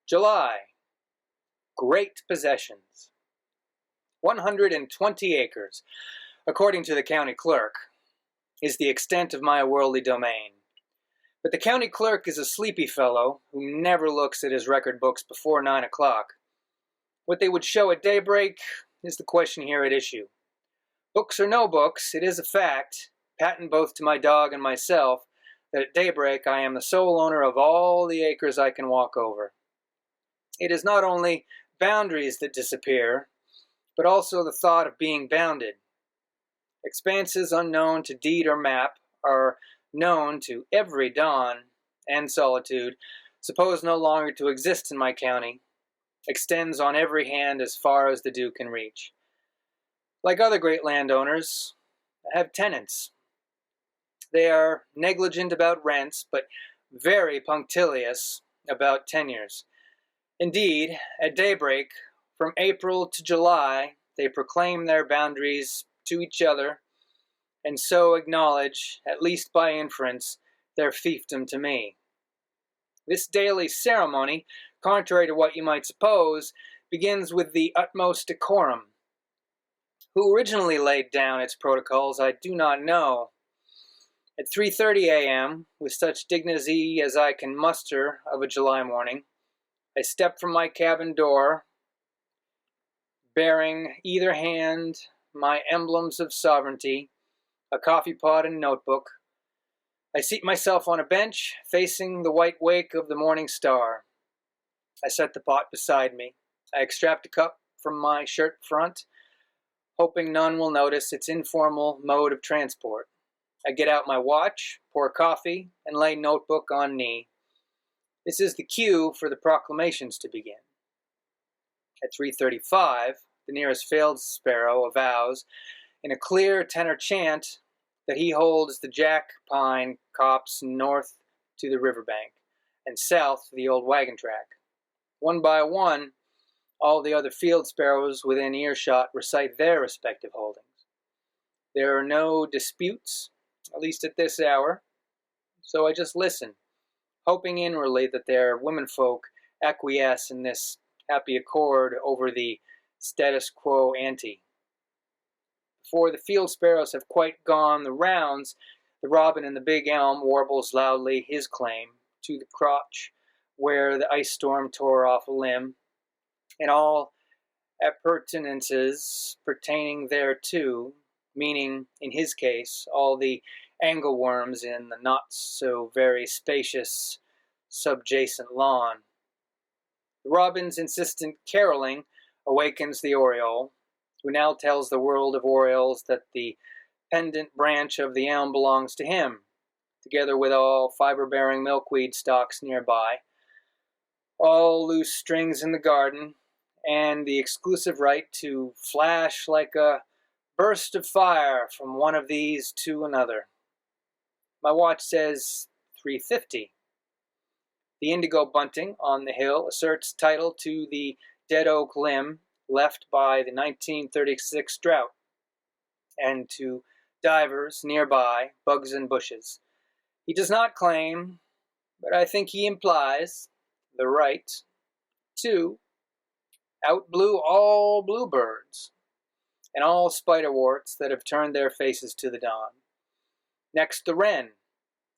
July. Great possessions. 120 acres, according to the county clerk, is the extent of my worldly domain. But the county clerk is a sleepy fellow who never looks at his record books before 9 o'clock. What they would show at daybreak is the question here at issue. Books or no books, it is a fact, patent both to my dog and myself, that at daybreak I am the sole owner of all the acres I can walk over. It is not only boundaries that disappear, but also the thought of being bounded. Expanses unknown to deed or map are known to every dawn and solitude, supposed no longer to exist in my county, extends on every hand as far as the dew can reach. Like other great landowners, I have tenants. They are negligent about rents, but very punctilious about tenures. Indeed, at daybreak, from April to July, they proclaim their boundaries to each other, and so acknowledge, at least by inference, their fiefdom to me. This daily ceremony, contrary to what you might suppose, begins with the utmost decorum. Who originally laid down its protocols, I do not know. At 3:30 a.m., with such dignity as I can muster of a July morning, I step from my cabin door, bearing either hand my emblems of sovereignty, a coffee pot and notebook. I seat myself on a bench, facing the white wake of the morning star. I set the pot beside me. I extract a cup from my shirt front, hoping none will notice its informal mode of transport. I get out my watch, pour coffee, and lay notebook on knee. This is the cue for the proclamations to begin. At 3:35, the nearest field sparrow avows, in a clear tenor chant, that he holds the jack pine copse north to the riverbank and south to the old wagon track. One by one, all the other field sparrows within earshot recite their respective holdings. There are no disputes, at least at this hour, so I just listen, hoping inwardly that their womenfolk acquiesce in this happy accord over the status quo ante. Before the field sparrows have quite gone the rounds, the robin in the big elm warbles loudly his claim to the crotch where the ice storm tore off a limb, and all appurtenances pertaining thereto, meaning, in his case, all the angleworms in the not so very spacious subjacent lawn. The robin's insistent caroling awakens the oriole, who now tells the world of orioles that the pendant branch of the elm belongs to him, together with all fiber-bearing milkweed stalks nearby, all loose strings in the garden, and the exclusive right to flash like a burst of fire from one of these to another. My watch says 3:50. The indigo bunting on the hill asserts title to the dead oak limb left by the 1936 drought, and to divers nearby, bugs and bushes. He does not claim, but I think he implies, the right to outblue all bluebirds and all spiderworts that have turned their faces to the dawn. Next, the wren,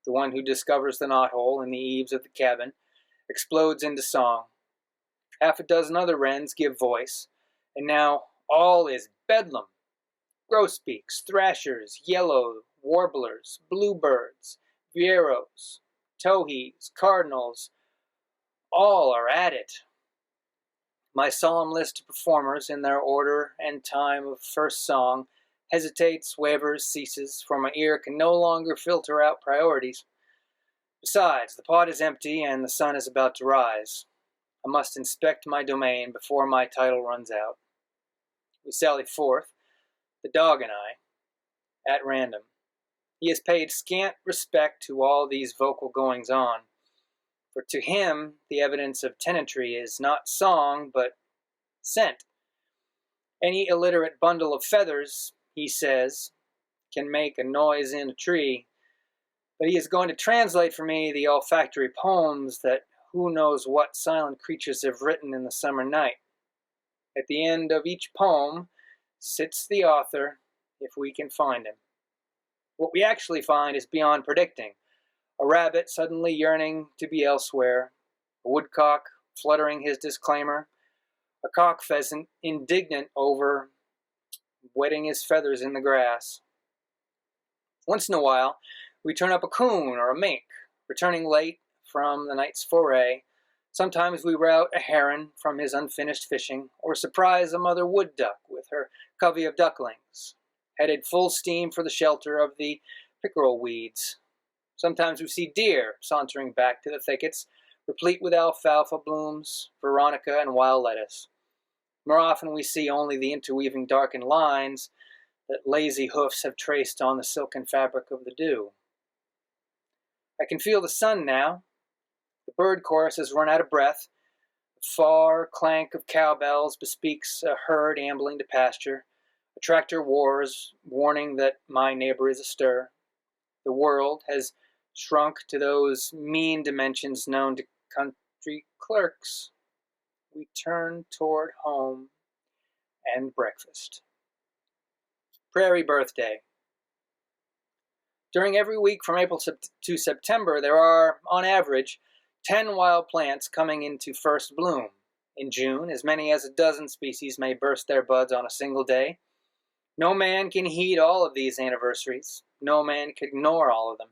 the one who discovers the knothole in the eaves of the cabin, explodes into song. Half a dozen other wrens give voice, and now all is bedlam. Grosbeaks, thrashers, yellow warblers, bluebirds, vieros, towhees, cardinals, all are at it. My solemn list of performers in their order and time of first song hesitates, wavers, ceases, for my ear can no longer filter out priorities. Besides, the pot is empty and the sun is about to rise. I must inspect my domain before my title runs out. We sally forth, the dog and I, at random. He has paid scant respect to all these vocal goings-on, for to him the evidence of tenantry is not song, but scent. Any illiterate bundle of feathers, he says, can make a noise in a tree, but he is going to translate for me the olfactory poems that who knows what silent creatures have written in the summer night. At the end of each poem sits the author, if we can find him. What we actually find is beyond predicting. A rabbit suddenly yearning to be elsewhere, a woodcock fluttering his disclaimer, a cock pheasant indignant over wetting his feathers in the grass. Once in a while, we turn up a coon or a mink, returning late from the night's foray. Sometimes we rout a heron from his unfinished fishing, or surprise a mother wood duck with her covey of ducklings, headed full steam for the shelter of the pickerel weeds. Sometimes we see deer sauntering back to the thickets, replete with alfalfa blooms, veronica, and wild lettuce. More often we see only the interweaving darkened lines that lazy hoofs have traced on the silken fabric of the dew. I can feel the sun now. The bird chorus has run out of breath. The far clank of cowbells bespeaks a herd ambling to pasture. A tractor roars, warning that my neighbor is astir. The world has shrunk to those mean dimensions known to country clerks. We turn toward home and breakfast. Prairie Birthday. During every week from April to September, there are, on average, 10 wild plants coming into first bloom. In June, as many as a dozen species may burst their buds on a single day. No man can heed all of these anniversaries. No man can ignore all of them.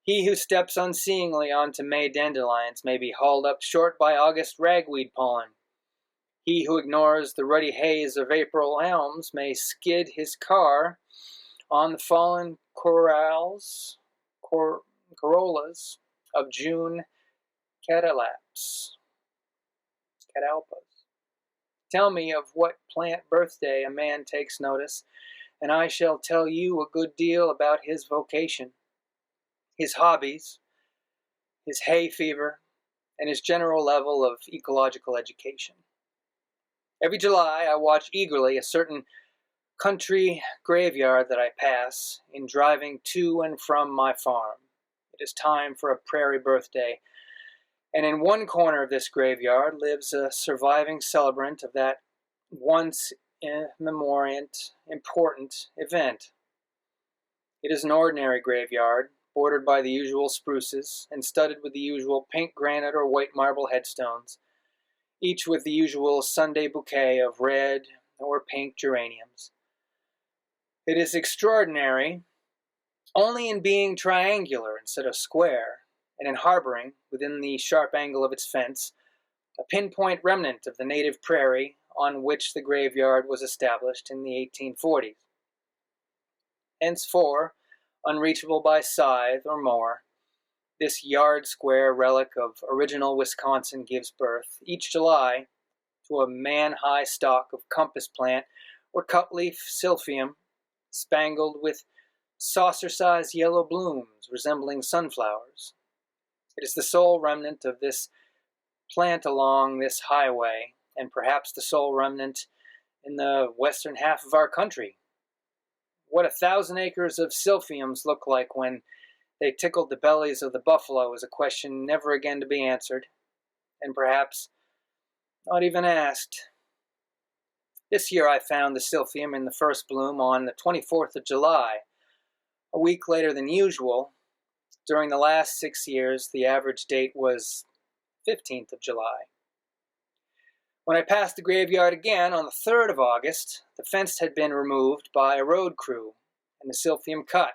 He who steps unseeingly onto May dandelions may be hauled up short by August ragweed pollen. He who ignores the ruddy haze of April elms may skid his car on the fallen corollas of June catalpas. Tell me of what plant birthday a man takes notice, and I shall tell you a good deal about his vocation, his hobbies, his hay fever, and his general level of ecological education. Every July, I watch eagerly a certain country graveyard that I pass in driving to and from my farm. It is time for a prairie birthday, and in one corner of this graveyard lives a surviving celebrant of that once immemorial important event. It is an ordinary graveyard, bordered by the usual spruces and studded with the usual pink granite or white marble headstones, each with the usual Sunday bouquet of red or pink geraniums. It is extraordinary only in being triangular instead of square, and in harboring, within the sharp angle of its fence, a pinpoint remnant of the native prairie on which the graveyard was established in the 1840s. Henceforth, unreachable by scythe or mower, this yard-square relic of original Wisconsin gives birth, each July, to a man-high stalk of compass plant or cutleaf silphium, spangled with saucer-sized yellow blooms resembling sunflowers. It is the sole remnant of this plant along this highway, and perhaps the sole remnant in the western half of our country. What 1,000 acres of silphiums look like when they tickled the bellies of the buffalo is a question never again to be answered, and perhaps not even asked. This year I found the silphium in the first bloom on the 24th of July, a week later than usual. During the last 6 years, the average date was 15th of July. When I passed the graveyard again on the 3rd of August, the fence had been removed by a road crew and the silphium cut.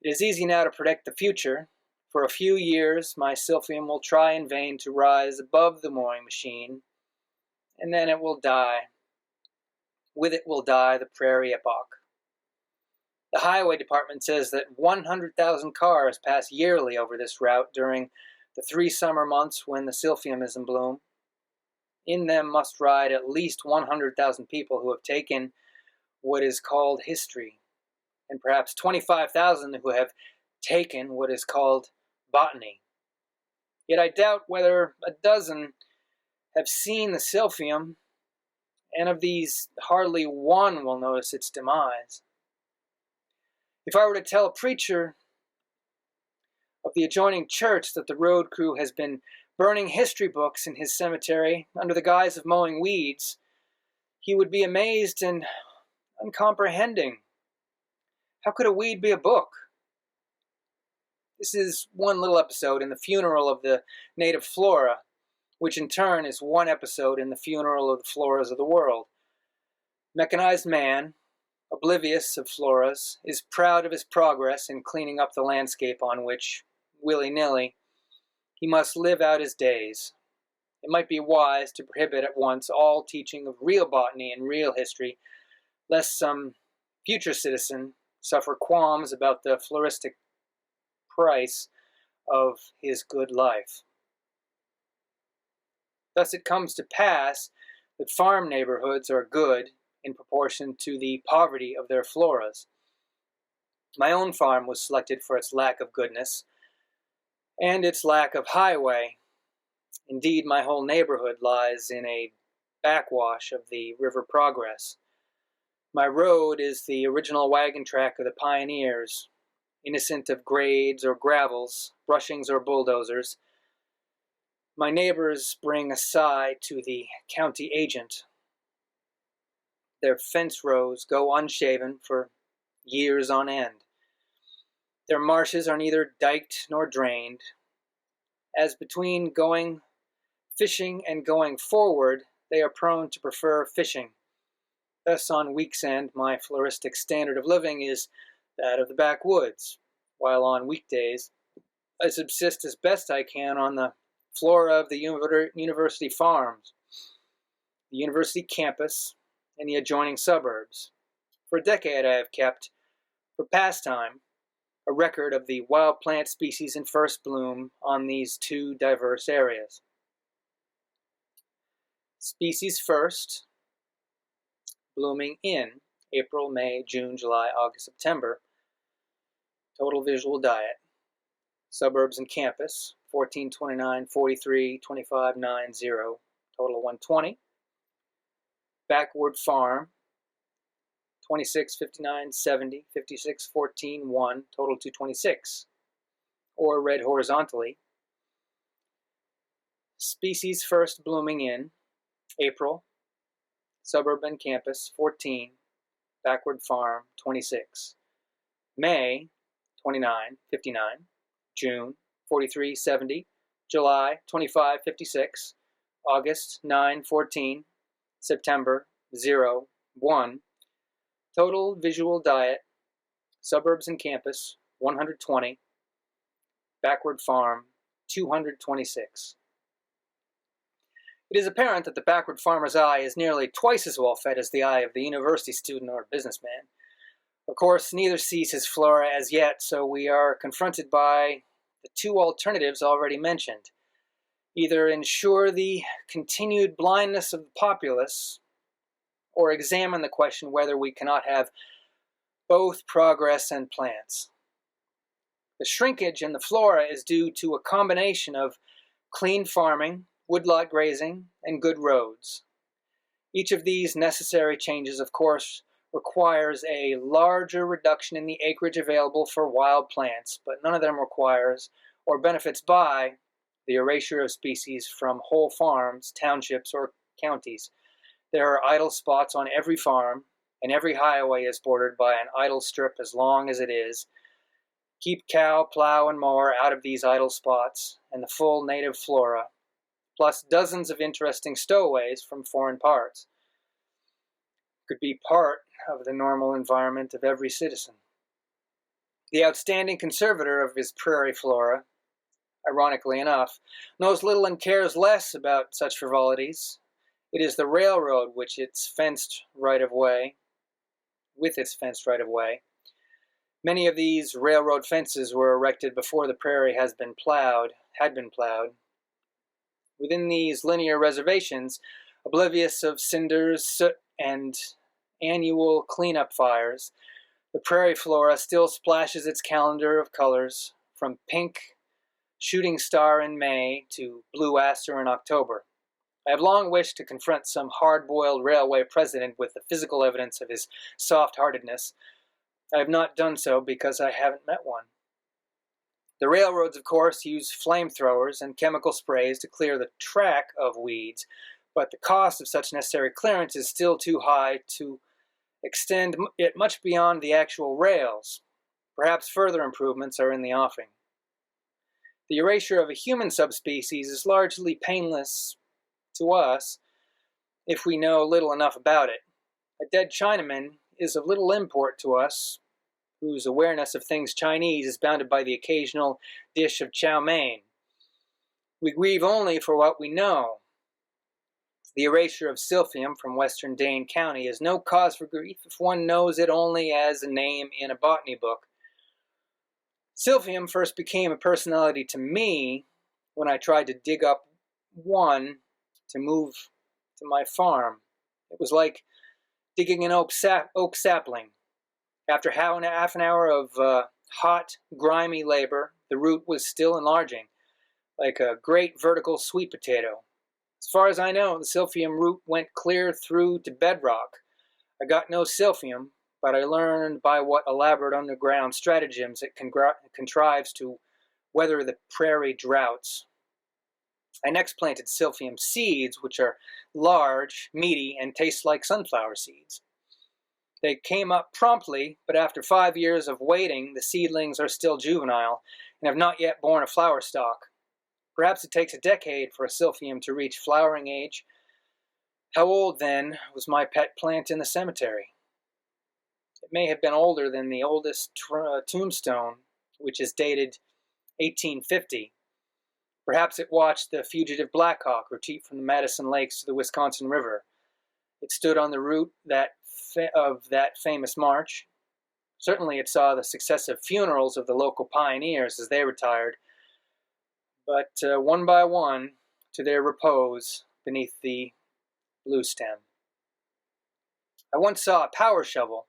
It is easy now to predict the future. For a few years, my silphium will try in vain to rise above the mowing machine, and then it will die. With it will die the prairie epoch. The highway department says that 100,000 cars pass yearly over this route during the 3 summer months when the silphium is in bloom. In them must ride at least 100,000 people who have taken what is called history, and perhaps 25,000 who have taken what is called botany. Yet I doubt whether a dozen have seen the silphium, and of these hardly one will notice its demise. If I were to tell a preacher of the adjoining church that the road crew has been burning history books in his cemetery under the guise of mowing weeds, he would be amazed and uncomprehending. How could a weed be a book? This is one little episode in the funeral of the native flora, which in turn is one episode in the funeral of the floras of the world. Mechanized man, oblivious of floras, is proud of his progress in cleaning up the landscape on which, willy-nilly, he must live out his days. It might be wise to prohibit at once all teaching of real botany and real history, lest some future citizen suffer qualms about the floristic price of his good life. Thus it comes to pass that farm neighborhoods are good in proportion to the poverty of their floras. My own farm was selected for its lack of goodness and its lack of highway. Indeed, my whole neighborhood lies in a backwash of the River Progress. My road is the original wagon track of the pioneers, innocent of grades or gravels, brushings or bulldozers. My neighbors bring a sigh to the county agent. Their fence rows go unshaven for years on end. Their marshes are neither diked nor drained. As between going fishing and going forward, they are prone to prefer fishing. Thus, on week's end, my floristic standard of living is that of the backwoods, while on weekdays, I subsist as best I can on the flora of the university farms, the university campus, and the adjoining suburbs. For a decade I have kept, for pastime, a record of the wild plant species in first bloom on these two diverse areas. Species first, blooming in April, May, June, July, August, September. Total visual diet. Suburbs and campus, 14, 29, 43, 25, 9, 0. Total 120. Backward farm, 26, 59, 70, 56, 14, 1. Total 226. Or read horizontally. Species first blooming in April. Suburb and campus, 14. Backward farm, 26. May, 29, 59. June, 43, 70. July, 25, 56. August, 9, 14. September, 0, 1. Total visual diet, suburbs and campus, 120. Backward farm, 226. It is apparent that the backward farmer's eye is nearly twice as well fed as the eye of the university student or businessman. Of course, neither sees his flora as yet, so we are confronted by the two alternatives already mentioned. Either ensure the continued blindness of the populace, or examine the question whether we cannot have both progress and plants. The shrinkage in the flora is due to a combination of clean farming, woodlot grazing, and good roads. Each of these necessary changes, of course, requires a larger reduction in the acreage available for wild plants, but none of them requires or benefits by the erasure of species from whole farms, townships, or counties. There are idle spots on every farm, and every highway is bordered by an idle strip as long as it is. Keep cow, plow, and mower out of these idle spots, and the full native flora, plus dozens of interesting stowaways from foreign parts, could be part of the normal environment of every citizen. The outstanding conservator of his prairie flora, ironically enough, knows little and cares less about such frivolities. It is the railroad with its fenced right-of-way. Many of these railroad fences were erected before the prairie had been plowed. Within these linear reservations, oblivious of cinders, soot, and annual cleanup fires, the prairie flora still splashes its calendar of colors, from pink shooting star in May to blue aster in October. I have long wished to confront some hard-boiled railway president with the physical evidence of his soft-heartedness. I have not done so because I haven't met one. The railroads, of course, use flamethrowers and chemical sprays to clear the track of weeds, but the cost of such necessary clearance is still too high to extend it much beyond the actual rails. Perhaps further improvements are in the offing. The erasure of a human subspecies is largely painless to us if we know little enough about it. A dead Chinaman is of little import to us, whose awareness of things Chinese is bounded by the occasional dish of chow mein. We grieve only for what we know. The erasure of silphium from western Dane County is no cause for grief if one knows it only as a name in a botany book. Silphium first became a personality to me when I tried to dig up one to move to my farm. It was like digging an oak sapling. After half an hour of hot, grimy labor, the root was still enlarging, like a great vertical sweet potato. As far as I know, the silphium root went clear through to bedrock. I got no silphium, but I learned by what elaborate underground stratagems it contrives to weather the prairie droughts. I next planted silphium seeds, which are large, meaty, and taste like sunflower seeds. They came up promptly, but after 5 years of waiting, the seedlings are still juvenile and have not yet borne a flower stalk. Perhaps it takes a decade for a silphium to reach flowering age. How old, then, was my pet plant in the cemetery? It may have been older than the oldest tombstone, which is dated 1850. Perhaps it watched the fugitive Blackhawk retreat from the Madison Lakes to the Wisconsin River. It stood on the route of that famous march. Certainly it saw the successive funerals of the local pioneers as they retired, but one by one to their repose beneath the blue stem. I once saw a power shovel,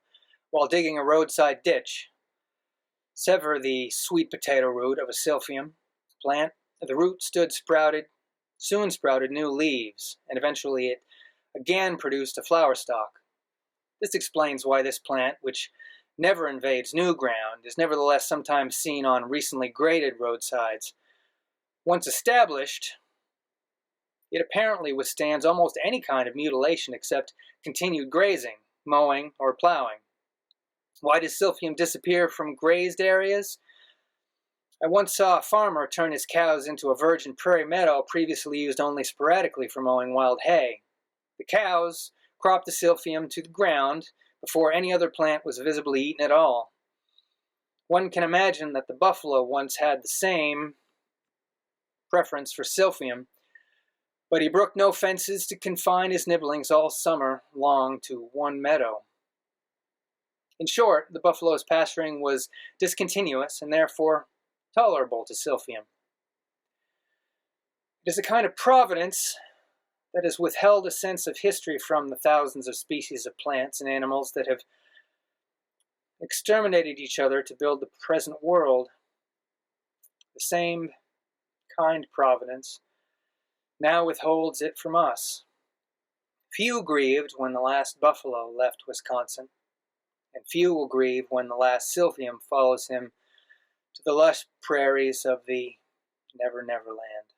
while digging a roadside ditch, sever the sweet potato root of a silphium plant. The root soon sprouted new leaves, and eventually it again produced a flower stalk. This explains why this plant, which never invades new ground, is nevertheless sometimes seen on recently graded roadsides. Once established, it apparently withstands almost any kind of mutilation except continued grazing, mowing, or plowing. Why does silphium disappear from grazed areas? I once saw a farmer turn his cows into a virgin prairie meadow previously used only sporadically for mowing wild hay. The cows cropped the silphium to the ground before any other plant was visibly eaten at all. One can imagine that the buffalo once had the same preference for silphium, but he brooked no fences to confine his nibblings all summer long to one meadow. In short, the buffalo's pasturing was discontinuous and therefore tolerable to silphium. It is a kind of providence that has withheld a sense of history from the thousands of species of plants and animals that have exterminated each other to build the present world. The same kind providence now withholds it from us. Few grieved when the last buffalo left Wisconsin, and few will grieve when the last silphium follows him to the lush prairies of the Never Never Land.